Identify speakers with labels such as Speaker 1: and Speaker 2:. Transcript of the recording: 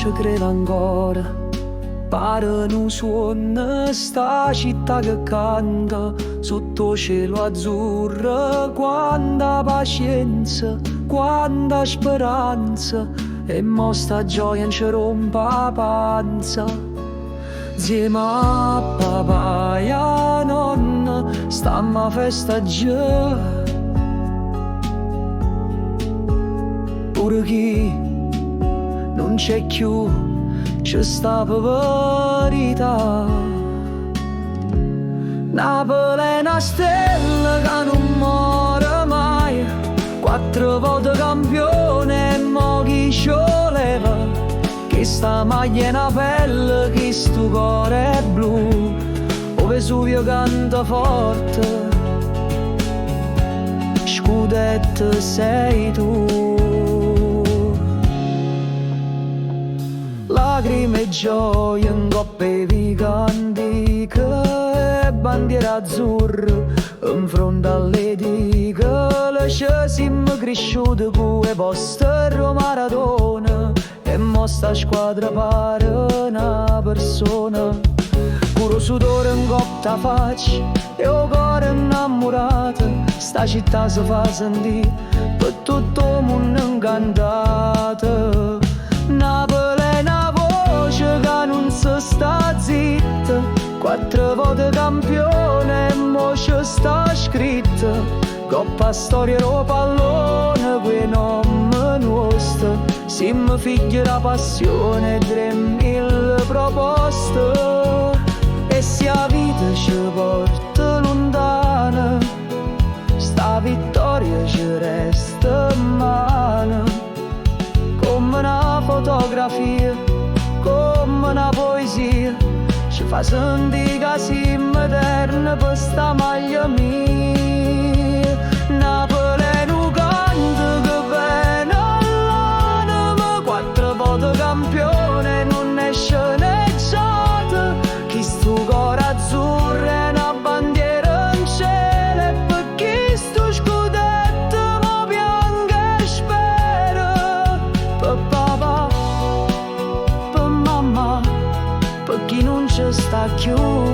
Speaker 1: ci credo ancora. Pare non suona sta città che canta sotto cielo azzurro. Quanta pazienza, quanta speranza, e mo sta gioia non ci rompe la panza. Insieme a papà e a nonna stamma a festeggiare. Pure chi non c'è più c'è sta per verità. Napoli è una stella che non muore mai, 4 volte campione e mo chi ci leva. Che sta maglia è una pelle, che sto cuore è blu, o Vesuvio canta forte, scudetto sei tu. Lacrime e gioia in coppe di cantiche e bandiere azzurre in fronte alle dighe. Le ci siamo cresciuti con le poste Maradona, e mo sta squadra pare una persona. Puro sudore in cotta faccia e un cuore innamorato. Sta città si fa sentire per tutto il mondo incantato. Napoli è una voce che non si sta zitta, 4 volte campione e mo ci sta scritta. Coppa storia ro pallone, quei nome nostro. Siamo figli della passione, 3000 proposte. E se la vita ci porta lontana, sta vittoria ci resta in mano. Come una fotografia, come una poesia, ci fa sentire che siamo eterni per sta maglia mia. Napoli è un canto che viene all'anima, 4 volte campione non è sceneggiata. Chi sto cuore azzurro è una bandiera in cielo, e per chi sto scudetto mo piange e spera. Per papà, per mamma, per chi non ci sta più.